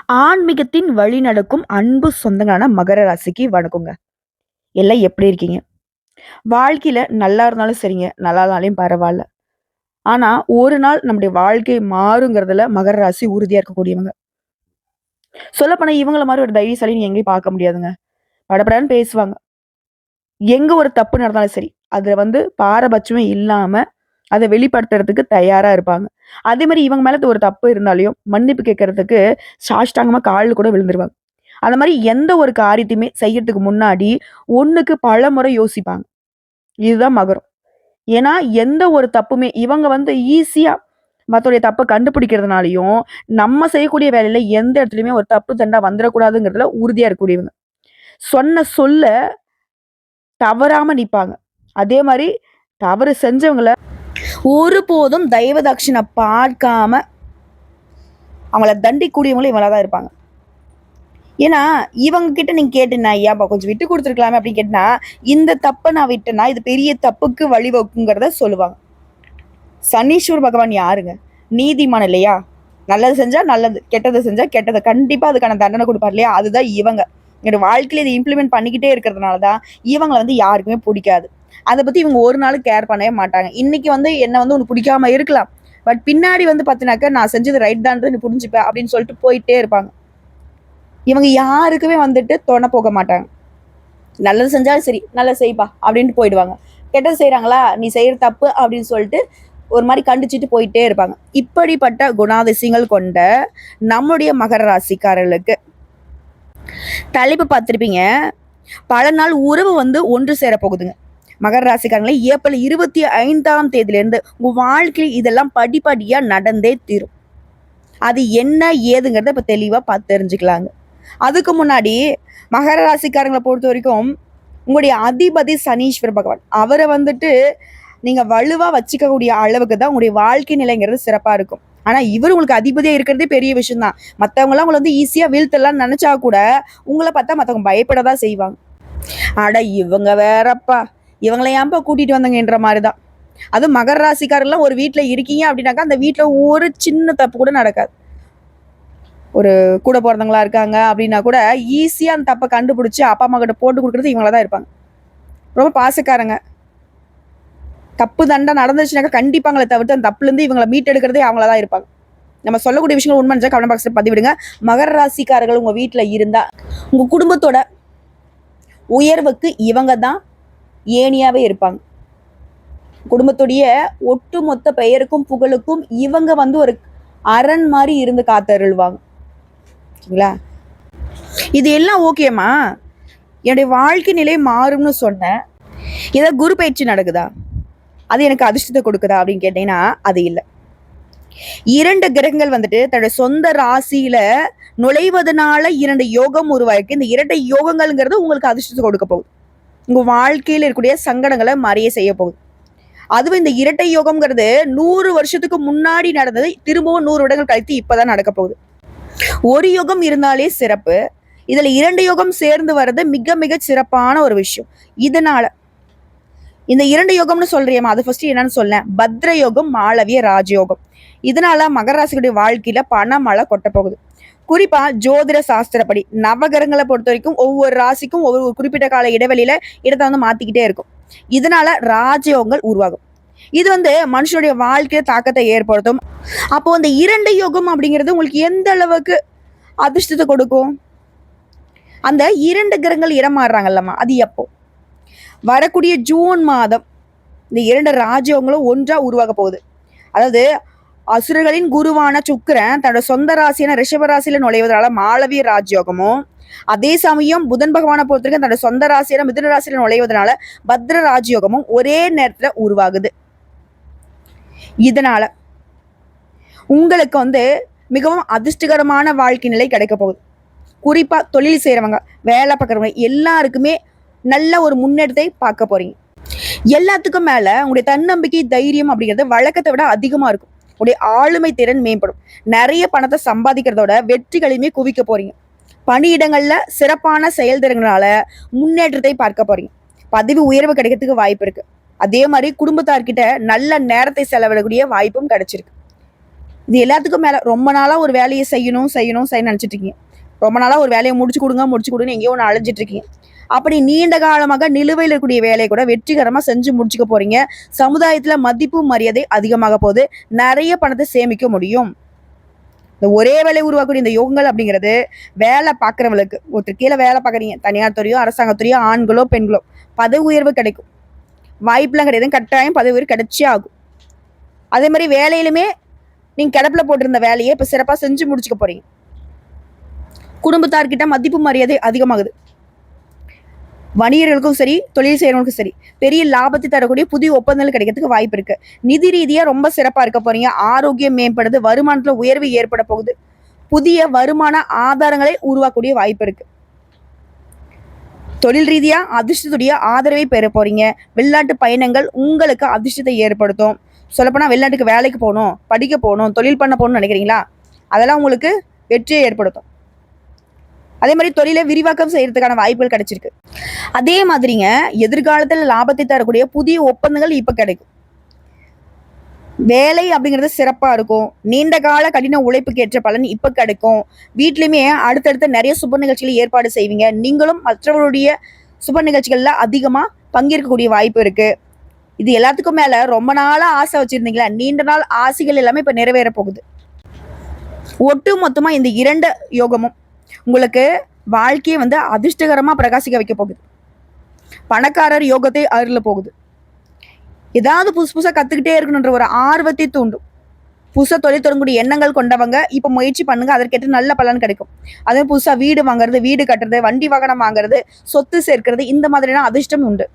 ஆன்மீகத்தின் வழி நடக்கும் அன்பு சொந்தங்களான மகர ராசிக்கு வணக்கங்க. எல்லாம் எப்படி இருக்கீங்க? வாழ்க்கையில நல்லா இருந்தாலும் சரிங்க, நல்லா இல்லனாலும் பரவால்ல. ஆனா, ஒரு நாள் நம்முடைய வாழ்க்கை மாறுங்கிறதுல மகர ராசி உறுதியா இருக்கக்கூடியவங்க. சொல்லப்போனா இவங்கள மாரி ஒரு தைரியசாலி நீங்க எங்கேயும் பார்க்க முடியாதுங்க. படபடன்னு பேசுவாங்க. எங்க ஒரு தப்பு நடந்தாலும் சரி, அதுல பாரபட்சமே இல்லாம அத வெளிப்படுத்துறதுக்கு தயாரா இருப்பாங்க. அதே மாரி இவங்க மேல ஒரு தப்பு இருந்தாலயும் மன்னிப்பு கேட்கறதுக்கு சாஷ்டாங்கமா கால்ல கூட விழுந்துருவாங்க. அந்த மாரி எந்த ஒரு காரியத்தையுமே செய்யறதுக்கு முன்னாடி 1க்கு பலமுறை யோசிப்பாங்க. இதுதான் மகரம். ஏன்னா, எந்த ஒரு தப்புமே இவங்க ஈஸியா மத்தவங்களுடைய தப்ப கண்டுபிடிக்கிறதுனாலயும், நம்ம செய்யக்கூடிய வேலையில எந்த இடத்துலயுமே ஒரு தப்பு தண்டா வந்துரக்கூடாதுங்கிறதுல உறுதியா இருக்கக்கூடியவங்க. சொன்ன சொல்ல தவறாம நிப்பாங்க. அதே மாரி தவறு செஞ்சவங்கள ஒருபோதும் தயவு தாட்சிண பார்க்காம அவங்கள தண்டிக்கக்கூடியவங்களும் இவங்களா தான் இருப்பாங்க. ஏன்னா, இவங்க கிட்ட நீங்க கேட்டீங்கன்னா, "ஐயாப்பா கொஞ்சம் விட்டு குடுத்துருக்கலாமே" அப்படின்னு கேட்டா, இந்த தப்ப நான் விட்டேன்னா, இது பெரிய தப்புக்கு வழிவகுக்குங்கிறத சொல்லுவாங்க. சனீஸ்வர பகவான் யாருங்க? நீதிமான் இல்லையா? நல்லது செஞ்சா நல்லது, கெட்டது செஞ்சா கெட்டது. கண்டிப்பா அதுக்கான தண்டனை குடுப்பார் இல்லையா? அதுதான் இவங்க. என்னோட வாழ்க்கையில இத இம்ப்ளிமெண்ட் பண்ணிக்கிட்டே இருக்கிறதுனால தான், இவங்கள யாருக்குமே புடிக்காது. அத பத்தி இவங்க ஒரு நாளும் கேர் பண்ணவே மாட்டாங்க. இன்னைக்கு என்ன உனக்கு பிடிக்காம இருக்கலாம். பட் பின்னாடி பாத்தீங்கன்னாக்க, நான் செஞ்சது ரைட் தான்றத நீ புரிஞ்சுப்ப அப்படின்னு சொல்லிட்டு போயிட்டே இருப்பாங்க. இவங்க யாருக்குமே தொண போக மாட்டாங்க. நல்லது செஞ்சாலும் சரி, நல்லது செய்ப்பா அப்படின்ட்டு போயிடுவாங்க. கெட்டது செய்றாங்களா, நீ செய்யற தப்பு அப்படின்னு சொல்லிட்டு ஒரு மாரி கண்டிச்சுட்டு போயிட்டே இருப்பாங்க. இப்படிப்பட்ட குணாதிசயங்கள் கொண்ட நம்முடைய மகர ராசிக்காரர்களுக்கு தலைப்பு பார்த்திருப்பீங்க. பல நாள் உறவு ஒன்று சேர போகுதுங்க. மகர ராசிக்காரங்களே ஏப்ரல் 25ஆம் தேதியிலிருந்து உங்க வாழ்க்கையில் இதெல்லாம் படிப்படியா நடந்தே தீரும். அது என்ன ஏதுங்கிறத இப்ப தெளிவா பார்த்து தெரிஞ்சுக்கலாங்க. அதுக்கு முன்னாடி மகர ராசிக்காரங்களை பொறுத்த வரைக்கும் உங்களுடைய அதிபதி சனீஸ்வர பகவான் அவரை நீங்க வலுவா வச்சுக்கக்கூடிய அளவுக்கு தான் உங்களுடைய வாழ்க்கை நிலைங்கிறது சிறப்பா இருக்கும். ஆனா இவர் உங்களுக்கு அதிபதியா இருக்கிறதே பெரிய விஷயம் தான். மத்தவங்க எல்லாம் உங்களை ஈஸியா வீழ்த்தலாம் நினைச்சா கூட உங்களை பார்த்தா மத்தவங்க பயப்படதான் செய்வாங்க. அட இவங்க வேறப்பா, இவங்களை ஏன்பா கூட்டிட்டு வந்தங்கன்ற மாதிரிதான். அதுவும் மகர ராசிக்காரெல்லாம் ஒரு வீட்டுல இருக்கீங்க அப்படின்னாக்கா அந்த வீட்டுல ஒரு சின்ன தப்பு கூட நடக்காது. ஒரு கூட பிறந்தவங்களா இருக்காங்க அப்படின்னா கூட ஈஸியா அந்த தப்பை கண்டுபிடிச்சு அப்பா அம்மா கிட்ட போட்டு கொடுக்குறது இவங்களதான் இருப்பாங்க. ரொம்ப பாசக்காரங்க. தப்பு தண்டா நடந்துச்சுனாக்கா கண்டிப்பாங்களை தவிர்த்து அந்த தப்புல இருந்து இவங்களை மீட்டெடுக்கிறதே அவங்களதான் இருப்பாங்க. நம்ம சொல்லக்கூடிய விஷயங்கள் உண்மை கமெண்ட் பாக்ஸ்ல பதிவிடுங்க. மகர ராசிக்காரர்கள் உங்க வீட்டுல இருந்தா உங்க குடும்பத்தோட உயர்வுக்கு இவங்க தான் ஏணியாவே இருப்பாங்க. குடும்பத்துடைய ஒட்டுமொத்த பெயருக்கும் புகழுக்கும் இவங்க ஒரு அரண் மாதிரி இருந்து காத்தருள்வாங்க. சரிங்களா? இது எல்லாம் ஓகேமா? என்னுடைய வாழ்க்கை நிலை மாறும்னு சொன்னேன். ஏதாவது குரு பயிற்சி நடக்குதா? அது எனக்கு அதிர்ஷ்டத்தை கொடுக்குதா அப்படின்னு கேட்டீங்கன்னா அது இல்லை. 2 கிரகங்கள் தன்னோட சொந்த ராசியில நுழைவதனால 2 யோகம் உருவாயிருக்கு. இந்த 2 யோகங்கள்ங்கிறது உங்களுக்கு அதிர்ஷ்டத்தை கொடுக்க போகுது. உங்க வாழ்க்கையில இருக்கக்கூடிய சங்கடங்களை மறைய செய்ய போகுது. அதுவும் இந்த இரட்டை யோகம்ங்கிறது 100 வருஷத்துக்கு முன்னாடி நடந்தது. திரும்பவும் 100 வருடங்கள் கழித்து இப்பதான் நடக்க போகுது. ஒரு யோகம் இருந்தாலே சிறப்பு. இதுல 2 யோகம் சேர்ந்து வர்றது மிக மிக சிறப்பான ஒரு விஷயம். இதனால இந்த 2 யோகம்னு சொல்றியம்மா, அது ஃபர்ஸ்ட் என்னன்னு சொல்ல. பத்ர யோகம், மாளவிய ராஜயோகம். இதனால மகர ராசிகளுடைய வாழ்க்கையில பணமழை கொட்ட போகுது. குறிப்பா ஜோதிட சாஸ்திரப்படி நவகிரகங்களை பொறுத்த வரைக்கும் ஒவ்வொரு ராசிக்கும் ஒவ்வொரு குறிப்பிட்ட கால இடைவெளியில இடத்தை மாத்திக்கிட்டே இருக்கும். இதனால ராஜயோகங்கள் உருவாகும். இது மனுஷனுடைய வாழ்க்கையில தாக்கத்தை ஏற்படுத்தும். அப்போ அந்த 2 யோகம் அப்படிங்கிறது உங்களுக்கு எந்த அளவுக்கு அதிர்ஷ்டத்தை கொடுக்கும்? அந்த 2 கிரகங்கள் இடம் மாறுறாங்கல்லம்மா, அது எப்போ? வரக்கூடிய ஜூன் மாதம் இந்த 2 ராஜயோகங்களும் ஒன்றா உருவாக போகுது. அதாவது அசுரர்களின் குருவான சுக்கிரன் தன்னோட சொந்த ராசியான ரிஷப ராசியில நுழைவதனால மாளவிய ராஜயோகமும், அதே சமயம் புதன் பகவானை பொறுத்தவரைக்கும் தன்னோட சொந்த ராசியான மிதுன ராசியில நுழைவதனால பத்ர ராஜயோகமும் ஒரே நேரத்துல உருவாகுது. இதனால உங்களுக்கு மிகவும் அதிர்ஷ்டகரமான வாழ்க்கை நிலை கிடைக்க போகுது. குறிப்பா தொழில் செய்யறவங்க, வேலை பார்க்கறவங்க எல்லாருக்குமே நல்ல ஒரு முன்னேற்றத்தை பார்க்க போறீங்க. எல்லாத்துக்கும் மேல உங்களுடைய தன்னம்பிக்கை, தைரியம் அப்படிங்கிறது வழக்கத்தை விட அதிகமா இருக்கும். உங்களுடைய ஆளுமை திறன் மேம்படும். நிறைய பணத்தை சம்பாதிக்கிறதோட வெற்றிகளையுமே குவிக்க போறீங்க. பணியிடங்கள்ல சிறப்பான செயல்திறனால முன்னேற்றத்தை பார்க்க போறீங்க. பதவி உயர்வு கிடைக்கிறதுக்கு வாய்ப்பு இருக்கு. அதே மாதிரி குடும்பத்தார்கிட்ட நல்ல நேரத்தை செலவிடக்கூடிய வாய்ப்பும் கிடைச்சிருக்கு. இது எல்லாத்துக்கும் மேல ரொம்ப நாளா ஒரு வேலையை செய்யணும் செய்யணும் செய்ய நினைச்சிட்டு இருக்கீங்க. ரொம்ப நாளா ஒரு வேலையை முடிச்சு கொடுங்க எங்கேயோ ஒன்று அழைஞ்சிட்டு இருக்கீங்க. அப்படி நீண்ட காலமாக நிலுவையில் இருக்கக்கூடிய வேலையை கூட வெற்றிகரமா செஞ்சு முடிச்சுக்க போறீங்க. சமுதாயத்துல மதிப்பு மரியாதை அதிகமாக போகுது. நிறைய பணத்தை சேமிக்க முடியும். இந்த ஒரே வேலை உருவாக்கக்கூடிய இந்த யோகங்கள் அப்படிங்கிறது வேலை பார்க்குறவங்களுக்கு, ஒருத்தர் கீழே வேலை பார்க்குறீங்க, தனியார் துறையோ அரசாங்கத்துறையோ, ஆண்களோ பெண்களோ, பதவி உயர்வு கிடைக்கும். வாய்ப்புலாம் கிடையாது, கட்டாயம் பதவி உயர்வு கிடைச்சே ஆகும். அதே மாதிரி வேலையிலுமே நீங்க கிடப்பில் போட்டிருந்த வேலையை இப்போ சிறப்பாக செஞ்சு முடிச்சுக்க போறீங்க. குடும்பத்தார்கிட்ட மதிப்பு மரியாதை அதிகமாகுது. வணிகர்களுக்கும் சரி, தொழில் செய்யறவங்களுக்கும் சரி, பெரிய லாபத்தை தரக்கூடிய புதிய ஒப்பந்தங்கள் கிடைக்கிறதுக்கு வாய்ப்பு இருக்கு. நிதி ரீதியா ரொம்ப சிறப்பா இருக்க போறீங்க. ஆரோக்கியம் மேம்படுது. வருமானத்துல உயர்வு ஏற்பட போகுது. புதிய வருமான ஆதாரங்களை உருவாக்கக்கூடிய வாய்ப்பு இருக்கு. தொழில் ரீதியா அதிர்ஷ்டத்துடைய ஆதரவை பெற போறீங்க. வெளிநாட்டு பயணங்கள் உங்களுக்கு அதிர்ஷ்டத்தை ஏற்படுத்தும். சொல்லப்போனா வெளிநாட்டுக்கு வேலைக்கு போகணும், படிக்க போகணும், தொழில் பண்ண போகணும்னு நினைக்கிறீங்களா? அதெல்லாம் உங்களுக்கு வெற்றியை ஏற்படுத்தும். அதே மாதிரி தொழிலை விரிவாக்கம் செய்யறதுக்கான வாய்ப்புகள் கிடைச்சிருக்கு. அதே மாதிரிங்க எதிர்காலத்தில் லாபத்தை தரக்கூடிய புதிய ஒப்பந்தங்கள் இப்ப கிடைக்கும். வேலை அப்படிங்கிறது சிறப்பா இருக்கும். நீண்ட கால கடின உழைப்புக்கு ஏற்ற பலன் இப்ப கிடைக்கும். வீட்லயுமே அடுத்தடுத்த நிறைய சுப நிகழ்ச்சிகளை ஏற்பாடு செய்வீங்க. நீங்களும் மற்றவருடைய சுப நிகழ்ச்சிகள்ல அதிகமா பங்கேற்கக்கூடிய வாய்ப்பு இருக்கு. இது எல்லாத்துக்கும் மேல ரொம்ப நாளா ஆசை வச்சிருந்தீங்களா, நீண்ட நாள் ஆசைகள் எல்லாமே இப்ப நிறைவேற போகுது. ஒட்டு மொத்தமா இந்த இரண்டு யோகமும் உங்களுக்கு வாழ்க்கையை அதிர்ஷ்டகரமா பிரகாசிக்க வைக்க போகுது. பணக்காரர் யோகத்தை அருள போகுது. ஏதாவது புதுசா கத்துக்கிட்டே இருக்கணுன்ற ஒரு ஆர்வத்தை தூண்டும். புதுசா தொழில் தொடங்கக்கூடிய எண்ணங்கள் கொண்டவங்க இப்ப முயற்சி பண்ணுங்க, அதற்கேற்ற நல்ல பலன் கிடைக்கும். அதே புதுசா வீடு வாங்குறது, வீடு கட்டுறது, வண்டி வாகனம் வாங்குறது, சொத்து சேர்க்கிறது, இந்த மாதிரியான அதிர்ஷ்டம் உண்டு.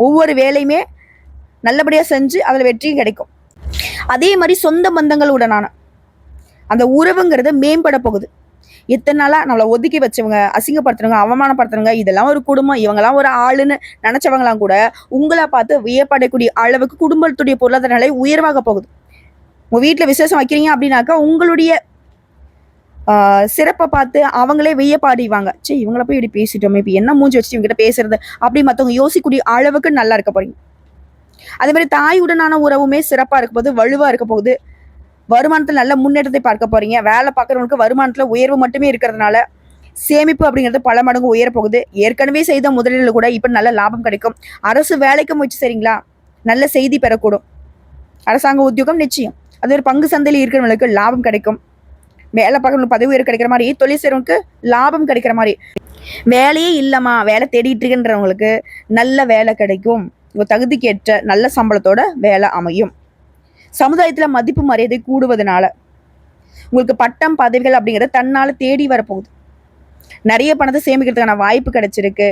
ஒவ்வொரு வேலையுமே நல்லபடியா செஞ்சு அதுல வெற்றியும் கிடைக்கும். அதே மாதிரி சொந்த பந்தங்களுடனான அந்த உறவுங்கிறது மேம்பட போகுது. இத்தனை நாளா நம்மளை ஒதுக்கி வச்சவங்க, அசிங்கப்படுத்துறவங்க, அவமானப்படுத்துறவங்க, இதெல்லாம் ஒரு குடும்பம், இவங்கெல்லாம் ஒரு ஆளுன்னு நினைச்சவங்களாம் கூட உங்களை பார்த்து வியப்படக்கூடிய அளவுக்கு குடும்பத்துடைய பொருளாதார நிலை உயர்வாக போகுது. உங்க வீட்டுல விசேஷம் வைக்கிறீங்க அப்படின்னாக்கா உங்களுடைய சிறப்பை பார்த்து அவங்களே வியப்பாடிவாங்க. சரி, இவங்கள போய் இப்படி பேசிட்டோமே, இப்ப என்ன மூஞ்சி வச்சுட்டு இவங்ககிட்ட பேசுறது அப்படி மற்றவங்க யோசிக்கக்கூடிய அளவுக்கு நல்லா இருக்க போறீங்க. அதே மாதிரி தாயுடனான உறவுமே சிறப்பா இருக்க போகுது, வலுவா இருக்க போகுது. வருமானத்தில் நல்ல முன்னேற்றத்தை பார்க்க போறீங்க. வேலை பார்க்குறவங்களுக்கு வருமானத்துல உயர்வு மட்டுமே இருக்கிறதுனால சேமிப்பு அப்படிங்கிறது பல மடங்கு உயர போகுது. ஏற்கனவே செய்த முதலீடுல கூட இப்ப நல்ல லாபம் கிடைக்கும். அரசு வேலைக்கு முயற்சி செய்றீங்களா, நல்ல செய்தி பெறக்கூடும். அரசாங்க உத்தியோகம் நிச்சயம். அது ஒரு பங்கு சந்தையில் இருக்கிறவங்களுக்கு லாபம் கிடைக்கும். வேலை பார்க்கறவங்களுக்கு பதவி உயர்வு கிடைக்கிற மாதிரி, தொழில் செய்றவங்களுக்கு லாபம் கிடைக்கிற மாதிரி. வேலையே இல்லமா வேலை தேடிட்டு இருக்குன்றவங்களுக்கு நல்ல வேலை கிடைக்கும். உங்க தகுதிக்கு ஏற்ற நல்ல சம்பளத்தோட வேலை அமையும். சமுதாயத்துல மதிப்பு மரியாதை கூடுவதனால உங்களுக்கு பட்டம் பதவிகள் அப்படிங்கிறது தன்னால தேடி வரப்போகுது. நிறைய பணத்தை சேமிக்கிறதுக்கான வாய்ப்பு கிடைச்சிருக்கு.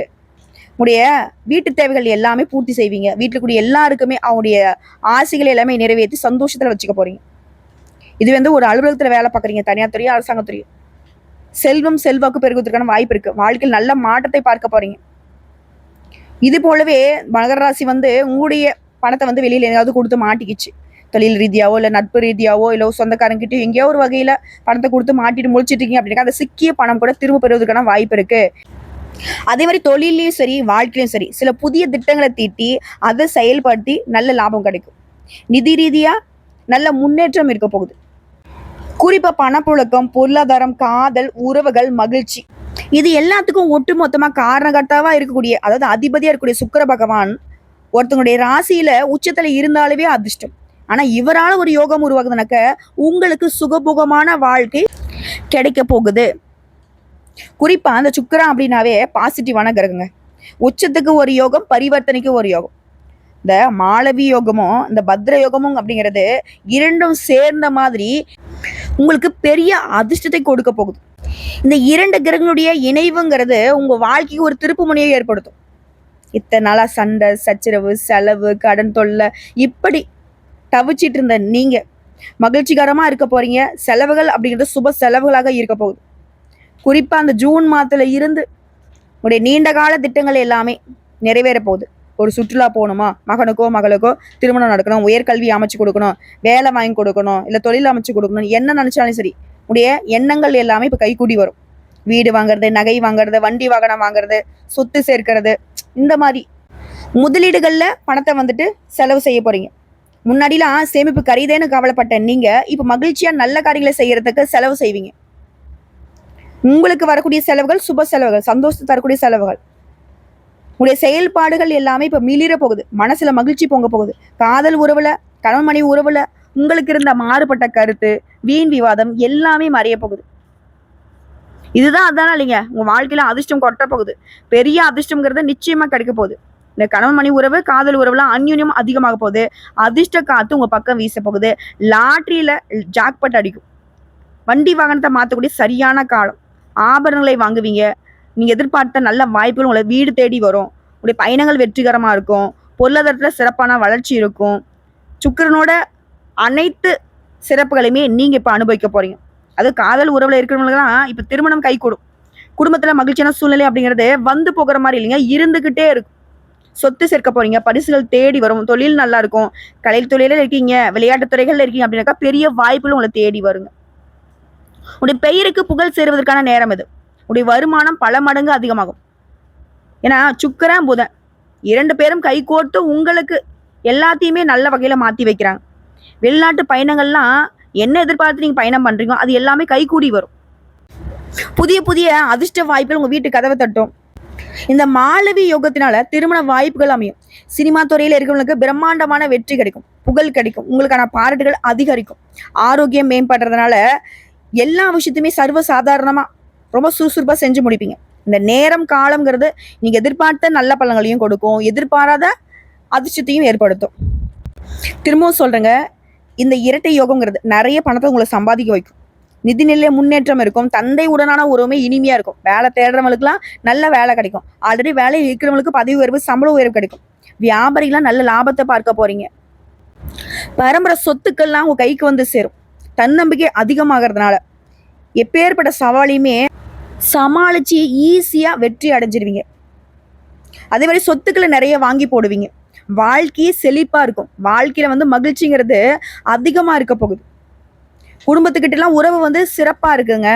உங்களுடைய வீட்டு தேவைகள் எல்லாமே பூர்த்தி செய்வீங்க. வீட்டுல கூடிய எல்லாருக்குமே அவங்களுடைய ஆசைகளை எல்லாமே நிறைவேற்றி சந்தோஷத்துல வச்சுக்க போறீங்க. இது ஒரு அலுவலகத்துல வேலை பார்க்குறீங்க, தனியார் துறையோ அரசாங்கத்துறையோ, செல்வம் செல்வாக்கு பெருகுவதற்கான வாய்ப்பு இருக்கு. வாழ்க்கையில் நல்ல மாற்றத்தை பார்க்க போறீங்க. இது போலவே மகர ராசி உங்களுடைய பணத்தை வெளியில எங்கேயாவது கொடுத்து மாட்டிக்கிச்சு, தொழில் ரீதியாவோ இல்லை நட்பு ரீதியாவோ இல்லை சொந்தக்காரங்கிட்டயோ எங்கேயோ ஒரு வகையில பணத்தை கொடுத்து மாட்டிட்டு முழிச்சிட்டு இருக்கீங்க அப்படின்னா அந்த சிக்கிய பணம் கூட திரும்ப பெறுவதற்கான வாய்ப்பு இருக்கு. அதே மாதிரி தொழிலையும் சரி வாழ்க்கையிலும் சரி சில புதிய திட்டங்களை தீட்டி அதை செயல்படுத்தி நல்ல லாபம் கிடைக்கும். நிதி ரீதியா நல்ல முன்னேற்றம் இருக்க போகுது. குறிப்பா பணப்புழக்கம், பொருளாதாரம், காதல், உறவுகள், மகிழ்ச்சி, இது எல்லாத்துக்கும் ஒட்டுமொத்தமா காரணகர்த்தாவா இருக்கக்கூடிய, அதாவது அதிபதியா இருக்கக்கூடிய சுக்கிர பகவான் ஒருத்தவங்களுடைய ராசியில உச்சத்துல இருந்தாலுமே அதிர்ஷ்டம். ஆனா இவரால ஒரு யோகம் உருவாகுதுனாக்க உங்களுக்கு சுகபோகமான வாழ்க்கை கிடைக்க போகுது. குறிப்பா அந்த சுக்கிரன் அப்படின்னாவே பாசிட்டிவான கிரகங்க. உச்சத்துக்கு ஒரு யோகம், பரிவர்த்தனைக்கு ஒரு யோகம். இந்த மாளவி யோகமும் இந்த பத்ர யோகமும் அப்படிங்கிறது இரண்டும் சேர்ந்த மாதிரி உங்களுக்கு பெரிய அதிர்ஷ்டத்தை கொடுக்க போகுது. இந்த இரண்டு கிரகங்களுடைய இணைவுங்கிறது உங்க வாழ்க்கைக்கு ஒரு திருப்பு முனையை ஏற்படுத்தும். இத்தனை நாளா சண்டை சச்சரவு, செலவு, கடன் தொல்லை, இப்படி தவிச்சிட்டு இருந்த நீங்க மகிழ்ச்சிகரமா இருக்க போறீங்க. செலவுகள் அப்படிங்கிறது சுப செலவுகளாக இருக்க போகுது. குறிப்பா அந்த ஜூன் மாதத்துல இருந்து உங்களுடைய நீண்ட கால திட்டங்கள் எல்லாமே நிறைவேற போகுது. ஒரு சுற்றுலா போகணுமா, மகனுக்கோ மகளுக்கோ திருமணம் நடக்கணும், உயர்கல்வி அமைச்சு கொடுக்கணும், வேலை வாங்கி கொடுக்கணும், இல்லை தொழில் அமைச்சு கொடுக்கணும், என்ன நினைச்சாலும் சரி உடைய எண்ணங்கள் எல்லாமே இப்போ கைகூடி வரும். வீடு வாங்குறது, நகை வாங்குறது, வண்டி வாகனம் வாங்குறது, சொத்து சேர்க்கிறது, இந்த மாதிரி முதலீடுகள்ல பணத்தை செலவு செய்ய போறீங்க. முன்னாடிலாம் சேமிப்பு கரிதேன்னு கவலைப்பட்ட நீங்க இப்ப மகிழ்ச்சியா நல்ல காரியங்களை செய்யறதுக்கு செலவு செய்வீங்க. உங்களுக்கு வரக்கூடிய செலவுகள் சுப செலவுகள், சந்தோஷத்தை தரக்கூடிய செலவுகள். உங்களுடைய செயல்பாடுகள் எல்லாமே இப்ப மிளிர போகுது. மனசுல மகிழ்ச்சி பொங்க போகுது. காதல் உறவுல, கணவன் மனைவி உறவுல உங்களுக்கு இருந்த மாறுபட்ட கருத்து, வீண் விவாதம் எல்லாமே மறைய போகுது. இதுதான் அதான இல்லைங்க, உங்க வாழ்க்கையில அதிர்ஷ்டம் கொட்ட போகுது. பெரிய அதிர்ஷ்டம்ங்கிறது நிச்சயமா கிடைக்க போகுது. இந்த கணவன் மணி உறவு, காதல் உறவுலாம் அந்யுன்யம் அதிகமாக போகுது. அதிர்ஷ்ட காத்து உங்க பக்கம் வீச போகுது. லாட்ரியில ஜாக்பட் அடிக்கும். வண்டி வாகனத்தை மாற்றக்கூடிய சரியான காலம். ஆபரணங்களை வாங்குவீங்க. நீங்க எதிர்பார்த்த நல்ல வாய்ப்புகள் உங்களை வீடு தேடி வரும். உங்களுடைய பயணங்கள் வெற்றிகரமா இருக்கும். பொருளாதாரத்துல சிறப்பான வளர்ச்சி இருக்கும். சுக்கிரனோட அனைத்து சிறப்புகளையுமே நீங்க இப்ப அனுபவிக்க போறீங்க. அது காதல் உறவுல இருக்கிறவங்களுக்குலாம் இப்ப திருமணம் கைகூடும். குடும்பத்துல மகிழ்ச்சியான சூழ்நிலை அப்படிங்கிறது வந்து போகிற மாதிரி இல்லைங்க, இருந்துகிட்டே இருக்கும். சொத்து சேர்க்க போறீங்க, பரிசுகள் தேடி வரும், தொழில் நல்லா இருக்கும். கலை தொழில இருக்கீங்க, விளையாட்டு துறைகள்ல இருக்கீங்க அப்படின்னாக்கா பெரிய வாய்ப்புகள் உங்களை தேடி வருங்க. உடைய பெயருக்கு புகழ் சேருவதற்கான நேரம் இது. உடைய வருமானம் பல மடங்கு அதிகமாகும். ஏன்னா சுக்கிரன் புதன் 2 பேரும் கை கோர்த்து உங்களுக்கு எல்லாத்தையுமே நல்ல வகையில மாத்தி வைக்கிறாங்க. வெளிநாட்டு பயணங்கள்லாம் என்ன எதிர்பார்த்து நீங்க பயணம் பண்றீங்க அது எல்லாமே கைகூடி வரும். புதிய புதிய அதிர்ஷ்ட வாய்ப்புகள் உங்க வீட்டு கதவை தட்டும். இந்த மாளவி யோகத்தினால திருமண வாய்ப்புகள் அமையும். சினிமா துறையில இருக்கிறவங்களுக்கு பிரம்மாண்டமான வெற்றி கிடைக்கும், புகழ் கிடைக்கும், உங்களுக்கான பாராட்டுகள் அதிகரிக்கும். ஆரோக்கியம் மேம்படுறதுனால எல்லா விஷயத்தையுமே சர்வ சாதாரணமா ரொம்ப சுறுசுறுப்பா செஞ்சு முடிப்பீங்க. இந்த நேரம் காலம்ங்கிறது நீங்க எதிர்பார்த்த நல்ல பலன்களையும் கொடுக்கும், எதிர்பாராத அதிர்ஷ்டத்தையும் ஏற்படுத்தும். திரும்பவும் சொல்றேங்க, இந்த இரட்டை யோகம்ங்கிறது நிறைய பணத்தை உங்களை சம்பாதிக்க வைக்கும். நிதிநிலை முன்னேற்றம் இருக்கும். தந்தை உடனான உறவுமே இனிமையா இருக்கும். வேலை தேடுறவங்களுக்குலாம் நல்ல வேலை கிடைக்கும். ஆல்ரெடி வேலை இருக்கிறவங்களுக்கு பதவி உயர்வு, சம்பள உயர்வு கிடைக்கும். வியாபாரிகளாம் நல்ல லாபத்தை பார்க்க போறீங்க. பரம்பரை சொத்துக்கள்லாம் உங்க கைக்கு வந்து சேரும். தன்னம்பிக்கை அதிகமாகறதுனால எப்பேற்பட்ட சவாலையுமே சமாளிச்சு ஈஸியா வெற்றி அடைஞ்சிருவீங்க. அதே மாதிரி சொத்துக்களை நிறைய வாங்கி போடுவீங்க. வாழ்க்கையே செழிப்பா இருக்கும். வாழ்க்கையில வந்து மகிழ்ச்சிங்கிறது அதிகமா இருக்க போகுது. குடும்பத்துக்கிட்ட எல்லாம் உறவு வந்து சிறப்பா இருக்குங்க.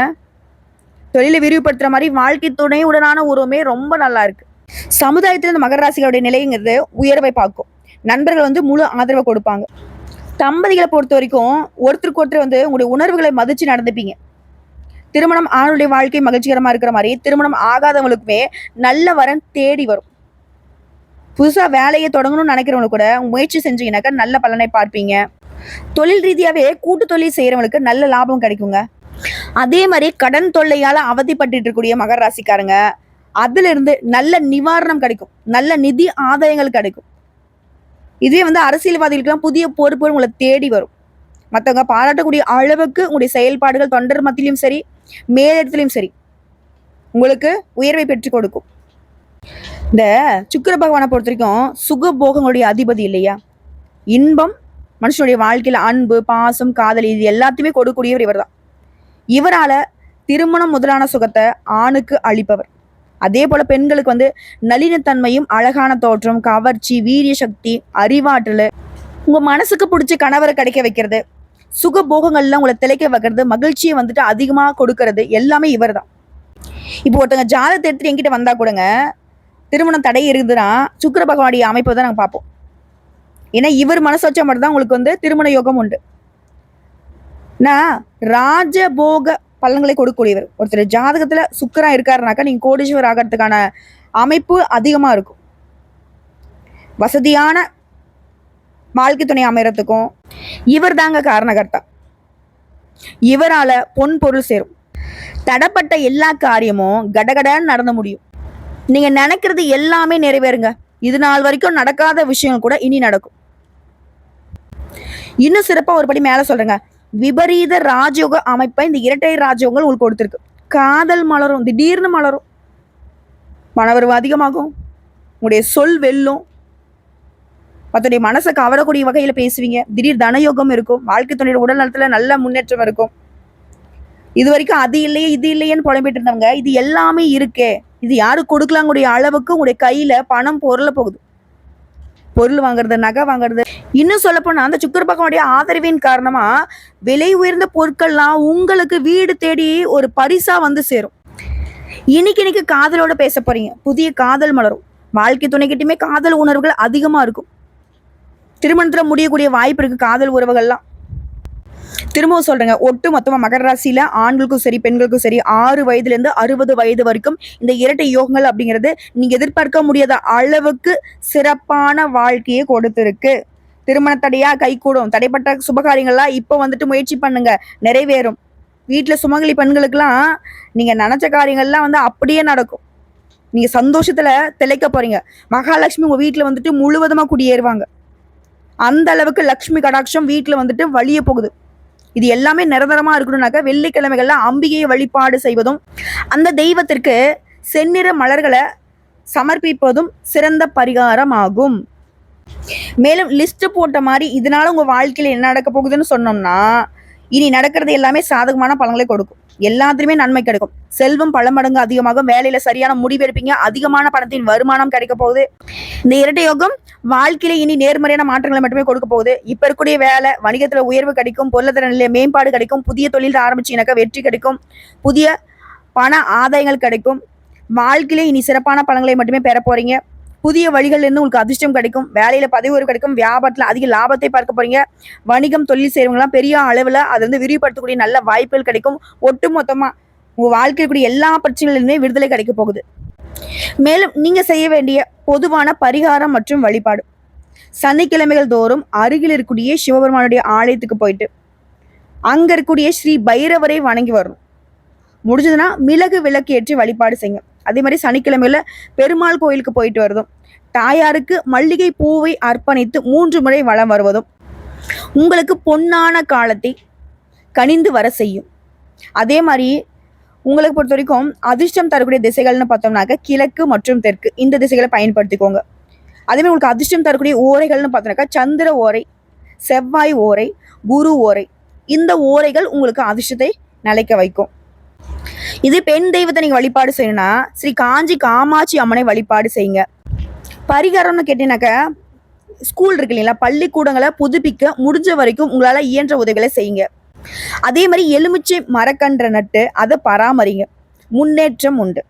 தொழிலை விரிவுபடுத்துற மாதிரி வாழ்க்கை துணையுடனான உறவுமே ரொம்ப நல்லா இருக்கு. சமுதாயத்துல இந்த மகர ராசிகளுடைய நிலைங்கிறது உயர்வை பார்க்கும். நண்பர்கள் வந்து முழு ஆதரவை கொடுப்பாங்க. தம்பதிகளை பொறுத்த வரைக்கும் ஒருத்தருக்கு ஒருத்தர் வந்து உங்களுடைய உணர்வுகளை மதிச்சு நடந்துப்பீங்க. திருமணம் ஆணுடைய வாழ்க்கை மகிழ்ச்சிகரமா இருக்கிற மாதிரி திருமணம் ஆகாதவங்களுக்குமே நல்ல வரன் தேடி வரும். புதுசா வேலையை தொடங்கணும்னு நினைக்கிறவங்களுக்கு கூட முயற்சி செஞ்சீங்கன்னாக்கா நல்ல பலனை பார்ப்பீங்க. தொழில் ரீதியாவே கூட்டு தொழில் செய்யறவங்களுக்கு நல்ல லாபம் கிடைக்குங்க. அதே மாதிரி கடன் தொல்லையால அவதிப்பட்டு இருக்கக்கூடிய மகர ராசிக்காரங்க அதுல இருந்து நல்ல நிவாரணம் கிடைக்கும், நல்ல நிதி ஆதாயங்கள் கிடைக்கும். இதுவே வந்து அரசியல்வாதிகளுக்கெல்லாம் புதிய பொறுப்புகள் உங்களை தேடி வரும். மற்றவங்க பாராட்டக்கூடிய அளவுக்கு உங்களுடைய செயல்பாடுகள் தொண்டர் மத்தியிலும் சரி, மேலிடத்திலும் சரி உங்களுக்கு உயர்வை பெற்றுக் கொடுக்கும். இந்த சுக்கிர பகவானை பொறுத்த வரைக்கும் சுக போகங்களுடைய அதிபதி இல்லையா? இன்பம், மனுஷனுடைய வாழ்க்கையில அன்பு, பாசம், காதல் இது எல்லாத்தையுமே கொடுக்கக்கூடியவர் இவர் தான். இவரால திருமணம் முதலான சுகத்தை ஆணுக்கு அளிப்பவர். அதே போல பெண்களுக்கு வந்து நளினத்தன்மையும், அழகான தோற்றம், கவர்ச்சி, வீரிய சக்தி, அறிவாற்றல், உங்க மனசுக்கு பிடிச்ச கணவரை கிடைக்க வைக்கிறது, சுக போகங்கள்ல உங்களை திளைக்க வைக்கிறது, மகிழ்ச்சியை வந்துட்டு அதிகமா கொடுக்கறது எல்லாமே இவர் தான். இப்போ ஒருத்தங்க ஜாதகத்தை எடுத்துட்டு என்கிட்ட வந்தா கூடங்க திருமணம் தடை இருக்குதுன்னா சுக்கிர பகவானுடைய அமைப்பை தான் நாங்கள் பார்ப்போம். ஏன்னா இவர் மனசு வச்ச மட்டும் தான் உங்களுக்கு வந்து திருமண யோகம் உண்டு. நான் ராஜபோக பலன்களை கொடுக்கக்கூடியவர். ஒருத்தர் ஜாதகத்துல சுக்கிரா இருக்காருனாக்கா நீங்க கோடீஸ்வரர் ஆகிறதுக்கான அமைப்பு அதிகமா இருக்கும். வசதியான வாழ்க்கை துணை அமையறதுக்கும் இவர் தாங்க காரணகர்த்தா. இவரால பொன் பொருள் சேரும். தடப்பட்ட எல்லா காரியமும் கடகடன்னு நடந்து முடியும். நீங்க நினைக்கிறது எல்லாமே நிறைவேறுங்க. இது நாள் வரைக்கும் நடக்காத விஷயங்கள் கூட இனி நடக்கும். இன்னும் சிறப்பா ஒரு படி மேல சொல்றேங்க, விபரீத ராஜயோக அமைப்பை இந்த இரட்டை ராஜயோகங்கள் உங்களுக்கு கொடுத்துருக்கு. காதல் மலரும், திடீர்னு மலரும், மனவரவு அதிகமாகும், உங்களுடைய சொல் வெல்லும், மற்றடைய மனசை கவரக்கூடிய வகையில பேசுவீங்க, திடீர் தனயோகம் இருக்கும், வாழ்க்கை துணையோட உடல் நலத்துல நல்ல முன்னேற்றம் இருக்கும். இது வரைக்கும் அது இல்லையே இது இல்லையேன்னு புலம்பிட்டு இருந்தவங்க இது எல்லாமே இருக்கே, இது யாரு கொடுக்கலாங்கூடிய அளவுக்கு உங்களுடைய கையில பணம் பொருள போகுது. பொருள் வாங்குறது, நகை வாங்குறது, இன்னும் சொல்ல போனா அந்த சுக்கிர பகவானுடைய ஆதரவின் காரணமா விலை உயர்ந்த பொருட்கள்லாம் உங்களுக்கு வீடு தேடி ஒரு பரிசா வந்து சேரும். இன்னைக்கு காதலோட பேச போறீங்க. புதிய காதல் மலரும். வாழ்க்கை துணைக்கிட்டுமே காதல் உணர்வுகள் அதிகமா இருக்கும். திருமணத்துல முடியக்கூடிய வாய்ப்பு இருக்கு காதல் உறவுகள்லாம். திரும்பவும் சொல்றேங்க, ஒட்டு மொத்தமா மகர ராசியில ஆண்களுக்கும் சரி பெண்களுக்கும் சரி 6 வயதுலேருந்து 60 வயது வரைக்கும் இந்த இரட்டை யோகங்கள் அப்படிங்கிறது நீங்க எதிர்பார்க்க முடியாத அளவுக்கு சிறப்பான வாழ்க்கையை கொடுத்துருக்கு. திருமண தடையா கைகூடும், தடைப்பட்ட சுபகாரியங்கள்லாம் இப்போ வந்துட்டு முயற்சி பண்ணுங்க, நிறைவேறும். வீட்டுல சுமங்கலி பெண்களுக்கெல்லாம் நீங்க நினைச்ச காரியங்கள்லாம் வந்து அப்படியே நடக்கும். நீங்க சந்தோஷத்துல திளைக்க போறீங்க. மகாலட்சுமி உங்க வீட்டுல வந்துட்டு முழுவதுமா குடியேறுவாங்க. அந்த அளவுக்கு லக்ஷ்மி கடாட்சம் வீட்டுல வந்துட்டு வழிய போகுது. இது எல்லாமே நிரந்தரமா இருக்கணும்னாக்க வெள்ளிக்கிழமைகள்ல அம்பிகையை வழிபாடு செய்வதும் அந்த தெய்வத்திற்கு செந்நிற மலர்களை சமர்ப்பிப்பதும் சிறந்த பரிகாரம் ஆகும். மேலும் லிஸ்ட் போட்ட மாதிரி இதனால உங்க வாழ்க்கையில என்ன நடக்க போகுதுன்னு சொன்னோம்னா, இனி நடக்கிறது எல்லாமே சாதகமான பலன்களை கொடுக்கும். எல்லாத்துலயுமே நன்மை கிடைக்கும். செல்வம் பல மடங்கு அதிகமாகும். வேலையில சரியான முடிவு எடுப்பீங்க. அதிகமான பணத்தின் வருமானம் கிடைக்க போகுது. இந்த இரட்டை யோகம் வாழ்க்கையில இனி நேர்மறையான மாற்றங்களை மட்டுமே கொடுக்க போகுது. இப்ப இருக்கக்கூடிய வேலை வணிகத்துல உயர்வு கிடைக்கும், பொருளாதார நிலைய மேம்பாடு கிடைக்கும், புதிய தொழில் ஆரம்பிச்சீங்கன்னாக்கா வெற்றி கிடைக்கும், புதிய பண ஆதாயங்கள் கிடைக்கும். வாழ்க்கையில இனி சிறப்பான பலன்களை மட்டுமே பெற போறீங்க. புதிய வழிகள்ல இருந்து உங்களுக்கு அதிர்ஷ்டம் கிடைக்கும். வேலையில பதவி உயர்வு கிடைக்கும். வியாபாரத்துல அதிக லாபத்தை பார்க்க போறீங்க. வணிகம் தொழில் செய்யறவங்கலாம் பெரிய அளவுல அதை வந்து விரிவுபடுத்தக்கூடிய நல்ல வாய்ப்புகள் கிடைக்கும். ஒட்டு மொத்தமா உங்க வாழ்க்கைக்குரிய எல்லா பிரச்சனைகளிலுமே விடுதலை கிடைக்க போகுது. மேலும் நீங்க செய்ய வேண்டிய பொதுவான பரிகாரம் மற்றும் வழிபாடு, சனிக்கிழமைகள் தோறும் அருகில் இருக்கக்கூடிய சிவபெருமானுடைய ஆலயத்துக்கு போயிட்டு அங்க இருக்கக்கூடிய ஸ்ரீ பைரவரை வணங்கி வரணும். முடிஞ்சதுன்னா மிளகு விளக்கு ஏற்றி வழிபாடு செய்யுங்க. அதே மாதிரி சனிக்கிழமையில பெருமாள் கோயிலுக்கு போயிட்டு வருதும், தாயாருக்கு மல்லிகை பூவை அர்ப்பணித்து 3 முறை வலம் வருவதும் உங்களுக்கு பொன்னான காலத்தை கனிந்து வர செய்யும். அதே மாதிரி உங்களுக்கு பொறுத்த வரைக்கும் அதிர்ஷ்டம் தரக்கூடிய திசைகள்னு பார்த்தோம்னாக்க கிழக்கு மற்றும் தெற்கு, இந்த திசைகளை பயன்படுத்திக்கோங்க. அதே மாதிரி உங்களுக்கு அதிர்ஷ்டம் தரக்கூடிய ஓரைகள்னு பார்த்தோம்னாக்கா சந்திர ஓரை, செவ்வாய் ஓரை, குரு ஓரை, இந்த ஓரைகள் உங்களுக்கு அதிர்ஷ்டத்தை நிலைக்க வைக்கும். இது பெண் தெய்வத்தை நீங்க வழிபாடு செய்யணும்னா ஸ்ரீ காஞ்சி காமாட்சி அம்மனை வழிபாடு செய்யுங்க. பரிகாரம்னு கேட்டீங்கன்னாக்க ஸ்கூல் இருக்கு இல்லைங்களா, பள்ளிக்கூடங்களை புதுப்பிக்க முடிஞ்ச வரைக்கும் உங்களால இயன்ற உதவிகளை செய்யுங்க. அதே மாதிரி எலுமிச்சை மரக்கன்ற நட்டு அதை பராமரிங்க, முன்னேற்றம் உண்டு.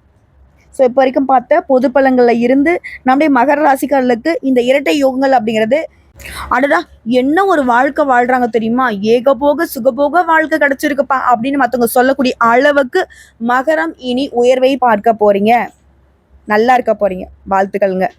ஸோ இப்போ வரைக்கும் பார்த்த பொது பலன்கள்ல இருந்து நம்முடைய மகர ராசிக்காரர்களுக்கு இந்த இரட்டை யோகங்கள் அப்படிங்கிறது, அடடா என்ன ஒரு வாழ்க்கை வாழ்றாங்க தெரியுமா, ஏகபோக சுகபோக வாழ்க்கை கிடைச்சிருக்குப்பா அப்படின்னு மற்றவங்க சொல்லக்கூடிய அளவுக்கு மகரம் இனி உயர்வை பார்க்க போறீங்க. நல்லா இருக்க போறீங்க. வாழ்த்துக்கள்ங்க.